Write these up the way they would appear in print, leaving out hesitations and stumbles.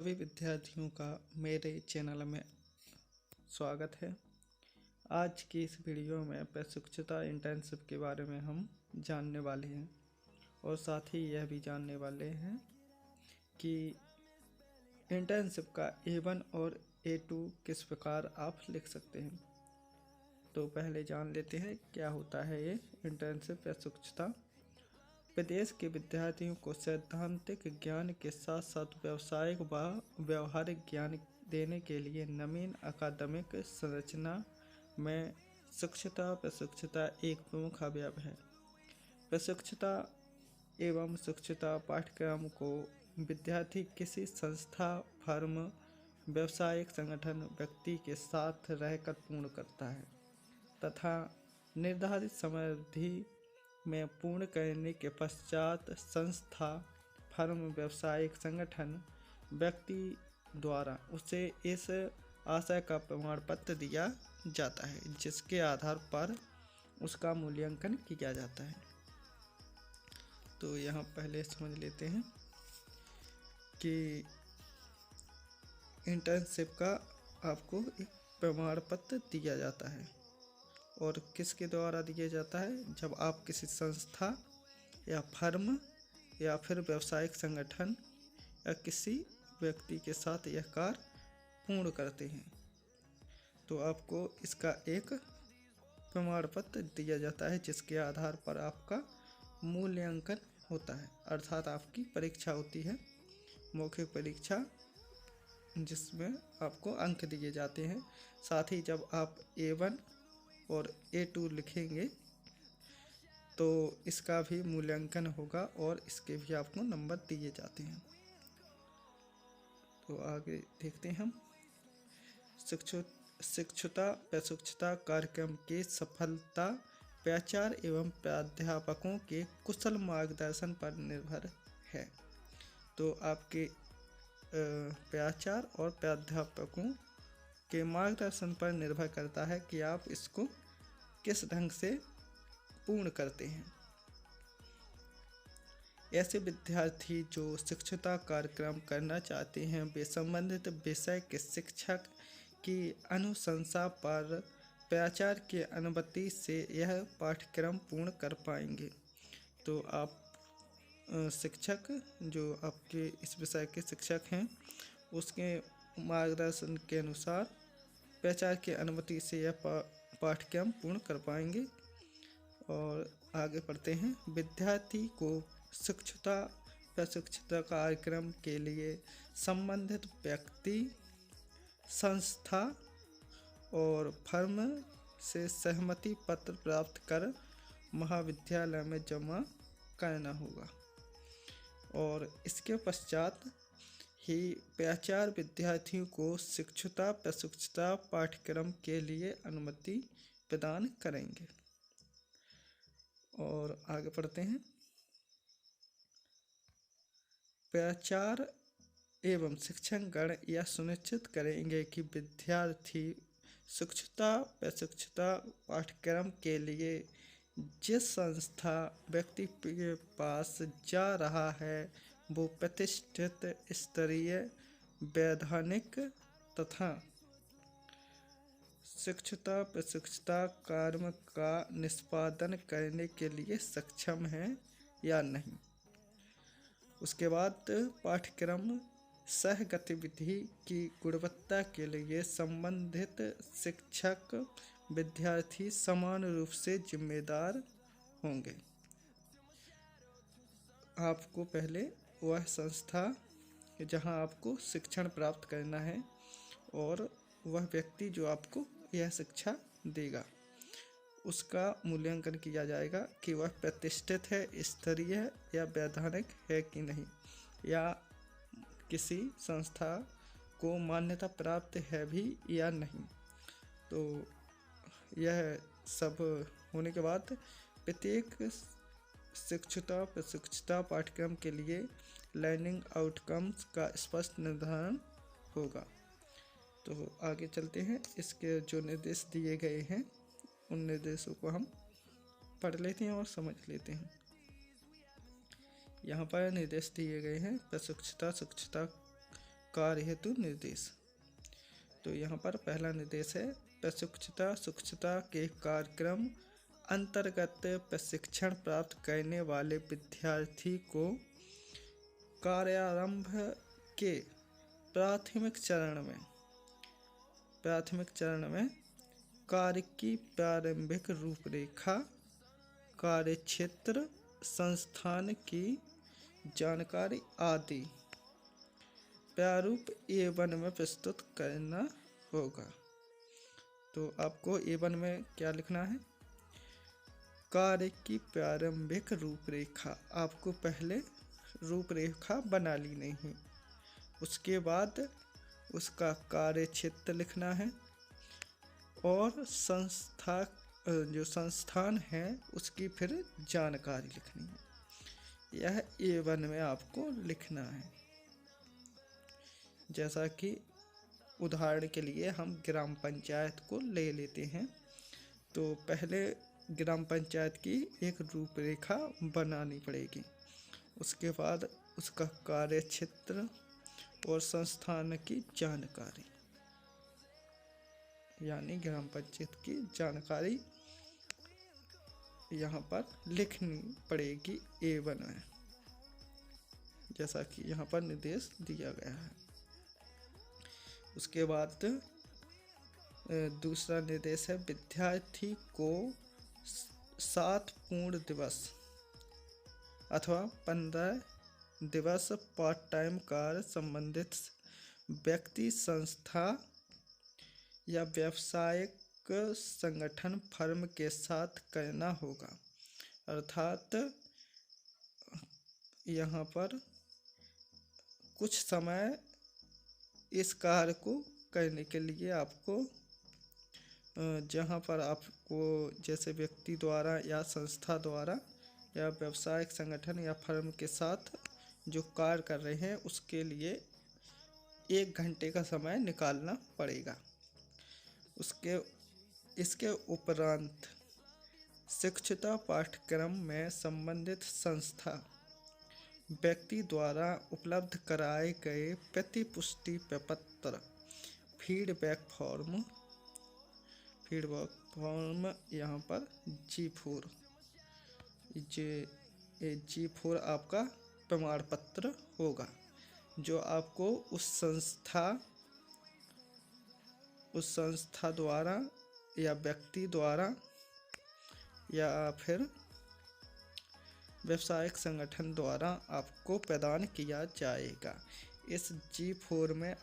सभी विद्यार्थियों का मेरे चैनल में स्वागत है। आज की इस वीडियो में प्रशिक्षुता इंटर्नशिप के बारे में हम जानने वाले हैं और साथ ही यह भी जानने वाले हैं कि इंटर्नशिप का A1 और A2 किस प्रकार आप लिख सकते हैं। तो पहले जान लेते हैं क्या होता है ये इंटर्नशिप प्रशिक्षुता। विदेश के विद्यार्थियों को सैद्धांतिक ज्ञान के साथ साथ व्यावसायिक व व्यवहारिक ज्ञान देने के लिए नवीन अकादमिक संरचना में शिक्षुता प्रशिक्षुता एक प्रमुख अवयव है। प्रशिक्षुता एवं शिक्षुता पाठ्यक्रम को विद्यार्थी किसी संस्था, फर्म, व्यावसायिक संगठन, व्यक्ति के साथ रहकर पूर्ण करता है तथा निर्धारित समय अवधि में पूर्ण करने के पश्चात संस्था, फर्म, व्यावसायिक संगठन, व्यक्ति द्वारा उसे इस आशय का प्रमाण पत्र दिया जाता है जिसके आधार पर उसका मूल्यांकन किया जाता है। तो यहाँ पहले समझ लेते हैं कि इंटर्नशिप का आपको एक प्रमाण पत्र दिया जाता है और किसके द्वारा दिया जाता है। जब आप किसी संस्था या फर्म या फिर व्यावसायिक संगठन या किसी व्यक्ति के साथ यह कार्य पूर्ण करते हैं तो आपको इसका एक प्रमाण पत्र दिया जाता है जिसके आधार पर आपका मूल्यांकन होता है, अर्थात आपकी परीक्षा होती है, मौखिक परीक्षा, जिसमें आपको अंक दिए जाते हैं। साथ ही जब आप A1 और A2 लिखेंगे तो इसका भी मूल्यांकन होगा और इसके भी आपको नंबर दिए जाते हैं। तो आगे देखते हैं हम शिक्षुता प्रशिक्षुता कार्यक्रम की सफलता प्राचार्य एवं प्राध्यापकों के कुशल मार्गदर्शन पर निर्भर है। तो आपके प्राचार्य और प्राध्यापकों के मार्गदर्शन पर निर्भर करता है कि आप इसको किस ढंग से पूर्ण करते हैं। ऐसे विद्यार्थी जो शिक्षुता कार्यक्रम करना चाहते हैं वे संबंधित विषय के शिक्षक की अनुशंसा पर प्राचार्य की अनुमति से यह पाठ्यक्रम पूर्ण कर पाएंगे। तो आप शिक्षक जो आपके इस विषय के शिक्षक हैं उसके मार्गदर्शन के अनुसार प्राचार्य की अनुमति से यह पाठ्यक्रम पूर्ण कर पाएंगे। और आगे पढ़ते हैं। विद्यार्थी को शिक्षुता प्रशिक्षुता कार्यक्रम के लिए संबंधित व्यक्ति, संस्था और फर्म से सहमति पत्र प्राप्त कर महाविद्यालय में जमा करना होगा और इसके पश्चात ही प्राचार्य विद्यार्थियों को शिक्षुता प्रशिक्षुता पाठ्यक्रम के लिए अनुमति प्रदान करेंगे। और आगे पढ़ते हैं। प्राचार्य एवं शिक्षकगण यह सुनिश्चित करेंगे कि विद्यार्थी शिक्षुता प्रशिक्षुता पाठ्यक्रम के लिए जिस संस्था व्यक्ति के पास जा रहा है वो प्रतिष्ठित स्तरीय वैधानिक तथा शिक्षुता प्रशिक्षुता कार्य का निष्पादन करने के लिए सक्षम है या नहीं। उसके बाद पाठ्यक्रम सह गतिविधि की गुणवत्ता के लिए संबंधित शिक्षक विद्यार्थी समान रूप से जिम्मेदार होंगे। आपको पहले वह संस्था जहां आपको शिक्षण प्राप्त करना है और वह व्यक्ति जो आपको यह शिक्षा देगा उसका मूल्यांकन किया जाएगा कि वह प्रतिष्ठित है, स्तरीय है या वैधानिक है कि नहीं, या किसी संस्था को मान्यता प्राप्त है भी या नहीं। तो यह सब होने के बाद प्रत्येक शिक्षुता प्रशिक्षुता पाठ्यक्रम के लिए लर्निंग आउटकम्स का स्पष्ट निर्धारण होगा। तो आगे चलते हैं। इसके जो निर्देश दिए गए हैं उन निर्देशों को हम पढ़ लेते हैं और समझ लेते हैं। यहाँ पर निर्देश दिए गए हैं। प्रशिक्षुता शिक्षुता कार्य हेतु निर्देश। तो यहाँ पर पहला निर्देश है, प्रशिक्षुता सूक्ष्मता के कार्यक्रम अंतर्गत प्रशिक्षण प्राप्त करने वाले विद्यार्थी को कार्यारंभ के प्राथमिक चरण में कार्य की प्रारंभिक रूपरेखा, कार्यक्षेत्र, संस्थान की जानकारी आदि प्रारूप A1 में प्रस्तुत करना होगा। तो आपको A1 में क्या लिखना है? कार्य की प्रारंभिक रूपरेखा। आपको पहले रूपरेखा बना ली नहीं, उसके बाद उसका कार्य क्षेत्र लिखना है और जो संस्थान है उसकी फिर जानकारी लिखनी है। यह A1 में आपको लिखना है। जैसा कि उदाहरण के लिए हम ग्राम पंचायत को ले लेते हैं, तो पहले ग्राम पंचायत की एक रूपरेखा बनानी पड़ेगी, उसके बाद उसका कार्य क्षेत्र और संस्थान की जानकारी, यानी ग्राम पंचायत की जानकारी यहाँ पर लिखनी पड़ेगी A1 में, जैसा कि यहाँ पर निर्देश दिया गया है। उसके बाद दूसरा निर्देश है, विद्यार्थी को 7 पूर्ण दिवस अथवा 15 दिवस पार्ट टाइम कार्य संबंधित व्यक्ति, संस्था या व्यावसायिक संगठन फर्म के साथ करना होगा। अर्थात यहाँ पर कुछ समय इस कार्य को करने के लिए आपको जहाँ पर आपको जैसे व्यक्ति द्वारा या संस्था द्वारा या व्यावसायिक संगठन या फर्म के साथ जो कार्य कर रहे हैं उसके लिए 1 घंटे का समय निकालना पड़ेगा। इसके उपरांत शिक्षुता पाठ्यक्रम में संबंधित संस्था व्यक्ति द्वारा उपलब्ध कराए गए प्रतिपुष्टि प्रपत्र फीडबैक फॉर्म यहाँ पर G4 आपका प्रमाण पत्र होगा, जो आपको उस संस्था द्वारा या व्यक्ति द्वारा या फिर व्यावसायिक संगठन द्वारा आपको प्रदान किया जाएगा। इस G4 में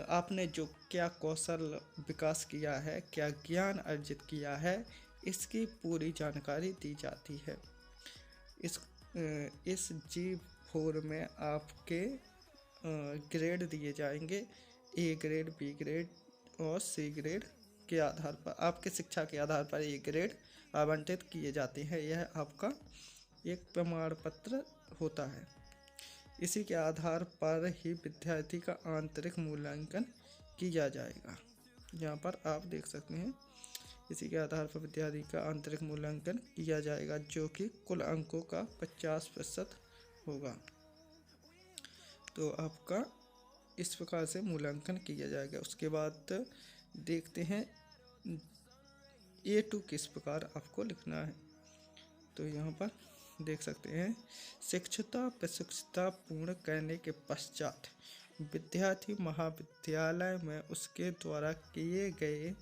आपने जो क्या कौशल विकास किया है, क्या ज्ञान अर्जित किया है, इसकी पूरी जानकारी दी जाती है। इस G4 में आपके ग्रेड दिए जाएंगे, A ग्रेड, B ग्रेड और C ग्रेड के आधार पर, आपके शिक्षा के आधार पर A ग्रेड आवंटित किए जाते हैं। यह आपका एक प्रमाण पत्र होता है। इसी के आधार पर ही विद्यार्थी का आंतरिक मूल्यांकन किया जाएगा। यहाँ पर आप देख सकते हैं, इसी के आधार पर विद्यार्थी का आंतरिक मूल्यांकन किया जाएगा, जो कि कुल अंकों का 50% होगा। तो आपका इस प्रकार से मूल्यांकन किया जाएगा। उसके बाद देखते हैं A2 किस प्रकार आपको लिखना है। तो यहाँ पर देख सकते हैं, शिक्षुता प्रशिक्षुता पूर्ण करने के पश्चात विद्यार्थी महाविद्यालय में उसके द्वारा किए गए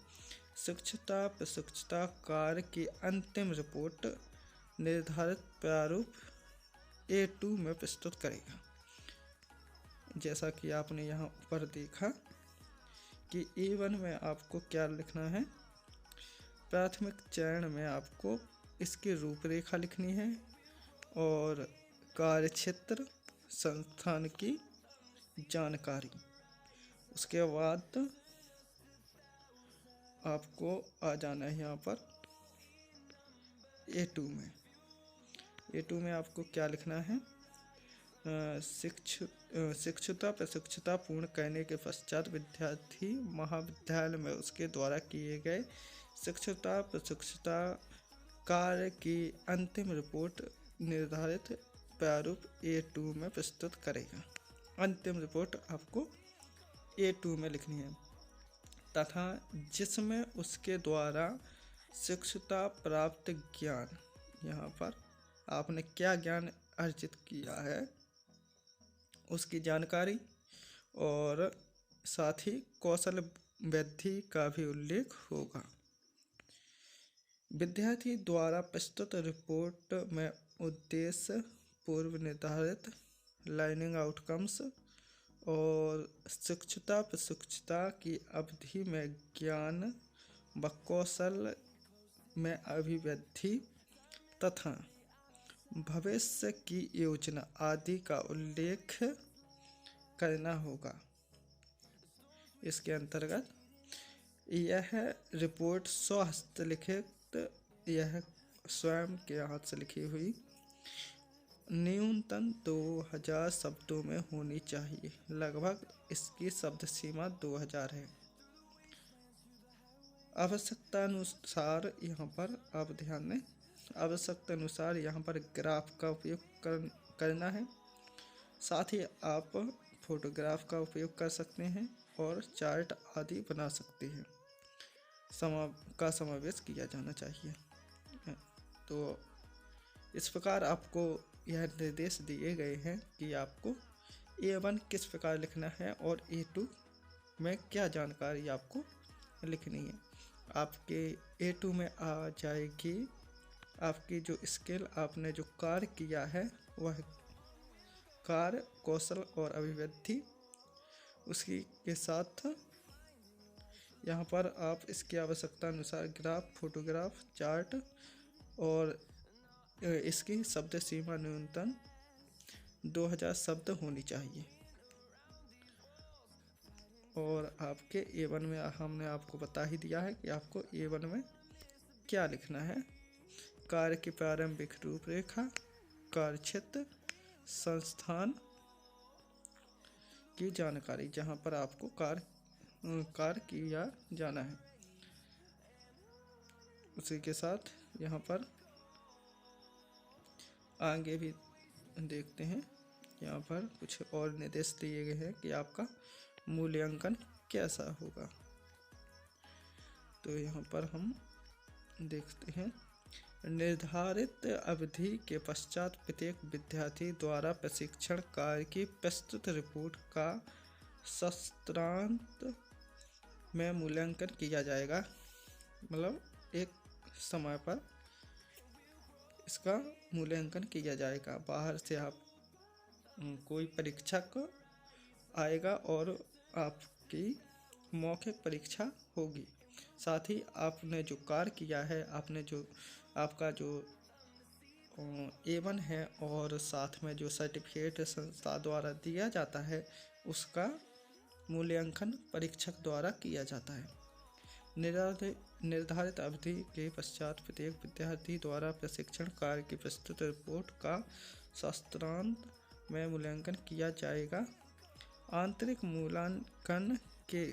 शिक्षुता प्रशिक्षुता कार्य की अंतिम रिपोर्ट निर्धारित प्रारूप A2 में प्रस्तुत करेगा। जैसा कि आपने यहाँ ऊपर देखा कि A1 में आपको क्या लिखना है, प्राथमिक चरण में आपको इसकी रूपरेखा लिखनी है और कार्यक्षेत्र, संस्थान की जानकारी। उसके बाद आपको आ जाना है यहाँ पर A2 में आपको क्या लिखना है, शिक्षुता प्रशिक्षुता पूर्ण करने के पश्चात विद्यार्थी महाविद्यालय में उसके द्वारा किए गए शिक्षुता प्रशिक्षुता कार्य की अंतिम रिपोर्ट निर्धारित प्रारूप A2 में प्रस्तुत करेगा। अंतिम रिपोर्ट आपको A2 में लिखनी है, तथा जिसमें उसके द्वारा शिक्षुता प्राप्त ज्ञान, यहाँ पर आपने क्या ज्ञान अर्जित किया है उसकी जानकारी और साथ ही कौशल वृद्धि का भी उल्लेख होगा। विद्यार्थी द्वारा प्रस्तुत रिपोर्ट में उद्देश्य, पूर्व निर्धारित लर्निंग आउटकम्स और शिक्षुता प्रशिक्षुता की अवधि में ज्ञान व कौशल में अभिवृद्धि तथा भविष्य की योजना आदि का उल्लेख करना होगा। इसके अंतर्गत यह रिपोर्ट स्वहस्तलिखित, यह स्वयं के हाथ से लिखी हुई न्यूनतम 2000 शब्दों में होनी चाहिए। लगभग इसकी शब्द सीमा 2000 है। आवश्यकता अनुसार यहाँ पर आप ध्यान दें, आवश्यकता अनुसार यहाँ पर ग्राफ का उपयोग करना है। साथ ही आप फोटोग्राफ का उपयोग कर सकते हैं और चार्ट आदि बना सकते हैं। का समावेश किया जाना चाहिए। तो इस प्रकार आपको यह निर्देश दिए गए हैं कि आपको A1 किस प्रकार लिखना है और A2 में क्या जानकारी आपको लिखनी है। आपके A2 में आ जाएगी आपकी जो स्किल, आपने जो कार्य किया है वह कार्य, कौशल और अभिवृद्धि। उसकी के साथ यहाँ पर आप इसकी आवश्यकता अनुसार ग्राफ, फोटोग्राफ, चार्ट और इसकी शब्द सीमा न्यूनतम 2000 शब्द होनी चाहिए। और आपके A1 में हमने आपको बता ही दिया है कि आपको A1 में क्या लिखना है। कार्य की प्रारंभिक रूपरेखा, कार्यक्षेत्र, संस्थान की जानकारी, जहाँ पर आपको कार्य किया जाना है। उसी के साथ यहाँ पर आगे भी देखते हैं, यहाँ पर कुछ और निर्देश दिए गए हैं कि आपका मूल्यांकन कैसा होगा। तो यहाँ पर हम देखते हैं, निर्धारित अवधि के पश्चात प्रत्येक विद्यार्थी द्वारा प्रशिक्षण कार्य की प्रस्तुत रिपोर्ट का सत्रांत में मूल्यांकन किया जाएगा। मतलब एक समय पर इसका मूल्यांकन किया जाएगा। बाहर से आप कोई परीक्षक आएगा और आपकी मौखिक परीक्षा होगी। साथ ही आपने जो कार्य किया है, आपने जो आपका जो A1 है और साथ में जो सर्टिफिकेट संस्था द्वारा दिया जाता है उसका मूल्यांकन परीक्षक द्वारा किया जाता है। निर्धारित अवधि के पश्चात प्रत्येक विद्यार्थी द्वारा प्रशिक्षण कार्य की प्रस्तुत रिपोर्ट का सत्रांत में मूल्यांकन किया जाएगा। आंतरिक मूल्यांकन के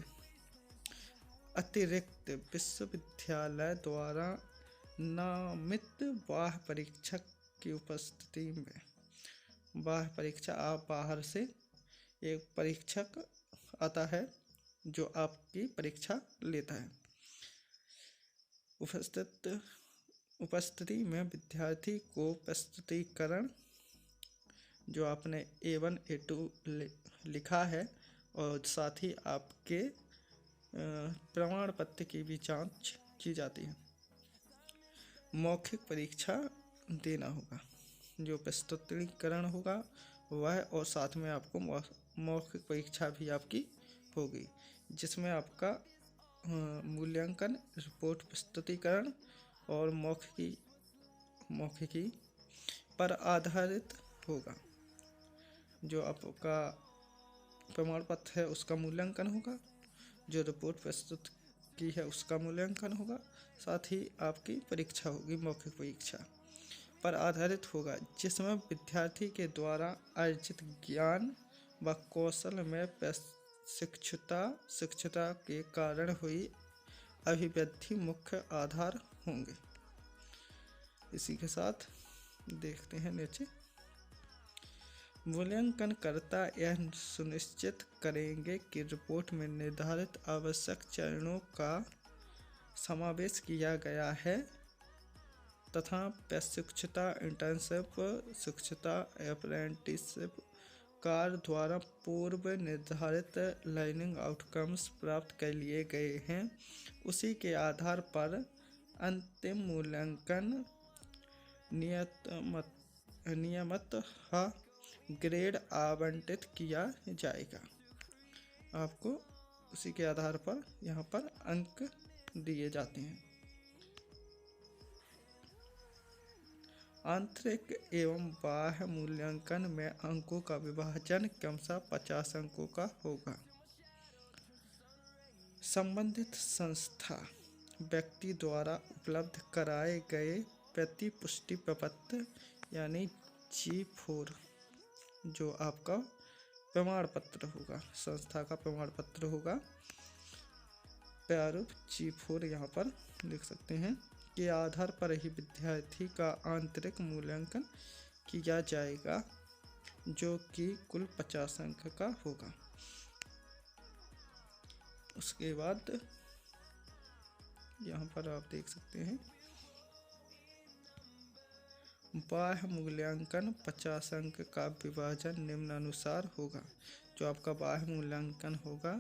अतिरिक्त विश्वविद्यालय द्वारा नामित बाह्य परीक्षक की उपस्थिति में, बाह्य परीक्षा, आप बाहर से एक परीक्षक आता है जो आपकी परीक्षा लेता है। उपस्थिति में विद्यार्थी को प्रस्तुतिकरण, जो आपने A1 A2 लिखा है और साथ ही आपके प्रमाण पत्र की भी जांच की जाती है। मौखिक परीक्षा देना होगा, जो प्रस्तुतिकरण होगा वह, और साथ में आपको मौखिक परीक्षा भी आपकी होगी, जिसमें आपका मूल्यांकन रिपोर्ट प्रस्तुतिकरण और मौखिकी पर आधारित होगा। जो आपका प्रमाण पत्र है उसका मूल्यांकन होगा, जो रिपोर्ट प्रस्तुत की है उसका मूल्यांकन होगा, साथ ही आपकी परीक्षा होगी मौखिक परीक्षा पर आधारित होगा, जिसमें विद्यार्थी के द्वारा अर्जित ज्ञान व कौशल में शिक्षुता के कारण हुई अभिवृद्धि मुख्य आधार होंगे। इसी के साथ देखते हैं नीचे, मूल्यांकनकर्ता यह सुनिश्चित करेंगे कि रिपोर्ट में निर्धारित आवश्यक चरणों का समावेश किया गया है तथा प्रशिक्षुता, इंटर्नशिप, शिक्षुता, अप्रेंटिसशिप कार्य द्वारा पूर्व निर्धारित लर्निंग आउटकम्स प्राप्त कर लिए गए हैं। उसी के आधार पर अंतिम मूल्यांकन नियमतः ग्रेड आवंटित किया जाएगा। आपको उसी के आधार पर यहाँ पर अंक दिए जाते हैं। आंतरिक एवं बाह्य मूल्यांकन में अंकों का विभाजन क्रमशः 50 अंकों का होगा। संबंधित संस्था व्यक्ति द्वारा उपलब्ध कराए गए प्रतिपुष्टि प्रपत्र यानी G4 जो आपका प्रमाण पत्र होगा, संस्था का प्रमाण पत्र होगा, प्रारूप G4 यहाँ पर लिख सकते हैं, के आधार पर ही विद्यार्थी का आंतरिक मूल्यांकन किया जाएगा जो कि कुल 50 अंक का होगा। उसके बाद यहाँ पर आप देख सकते हैं बाह्य मूल्यांकन 50 अंक का विभाजन निम्नानुसार होगा। जो आपका बाह्य मूल्यांकन होगा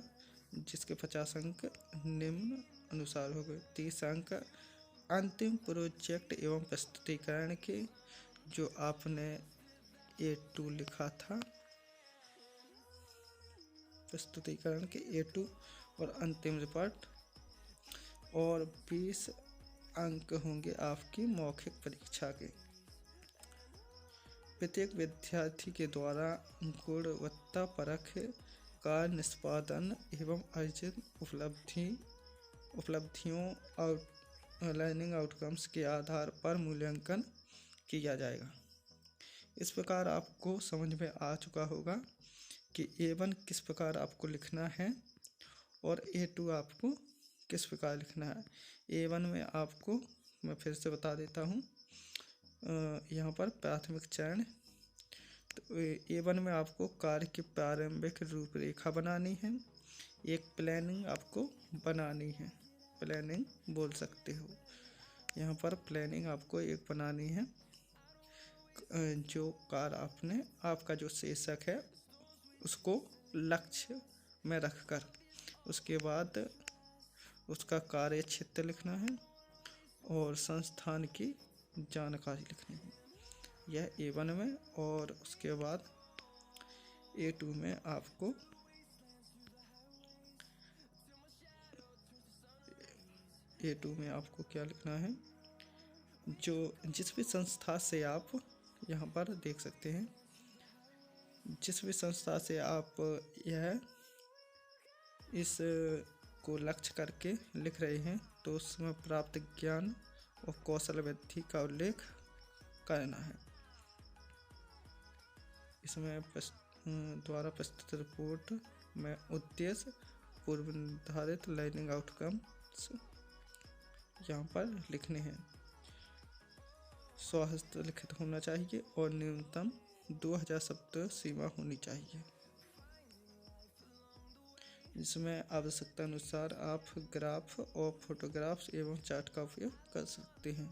जिसके 50 अंक निम्न अनुसार हो गए। 30 अंक अंतिम प्रोजेक्ट एवं प्रस्तुतिकरण के, जो आपने A2 लिखा था, प्रस्तुतिकरण के A2 और अंतिम रिपोर्ट, और 20 अंक होंगे आपकी मौखिक परीक्षा के। प्रत्येक विद्यार्थी के द्वारा गुणवत्तापरक कार्य निष्पादन एवं अर्जित उपलब्धियों और लर्निंग आउटकम्स के आधार पर मूल्यांकन किया जाएगा। इस प्रकार आपको समझ में आ चुका होगा कि A1 किस प्रकार आपको लिखना है और A2 आपको किस प्रकार लिखना है। A1 में आपको मैं फिर से बता देता हूँ, यहाँ पर प्राथमिक चरण, तो A1 में आपको कार्य की प्रारंभिक रूपरेखा बनानी है, एक प्लानिंग आपको बनानी है, प्लानिंग बोल सकते हो। यहाँ पर प्लानिंग आपको एक बनानी है, जो कार्य आपने, आपका जो शीर्षक है उसको लक्ष्य में रखकर, उसके बाद उसका कार्य क्षेत्र लिखना है और संस्थान की जानकारी लिखनी है, यह A1 में। और उसके बाद A2 में आपको क्या लिखना है, जो जिस भी संस्था से आप यहाँ पर देख सकते हैं, जिस भी संस्था से आप यह इस को लक्ष्य करके लिख रहे हैं, तो उसमें प्राप्त ज्ञान और कौशल वृद्धि का उल्लेख करना है। इसमें द्वारा प्रस्तुत रिपोर्ट में उद्देश्य पूर्व निर्धारित लर्निंग आउटकम्स यहाँ पर लिखने हैं। स्वहस्तलिखित होना चाहिए और न्यूनतम 2000 शब्द सीमा होनी चाहिए। जिसमें आवश्यकता अनुसार आप ग्राफ और फोटोग्राफ्स एवं चार्ट का उपयोग कर सकते हैं।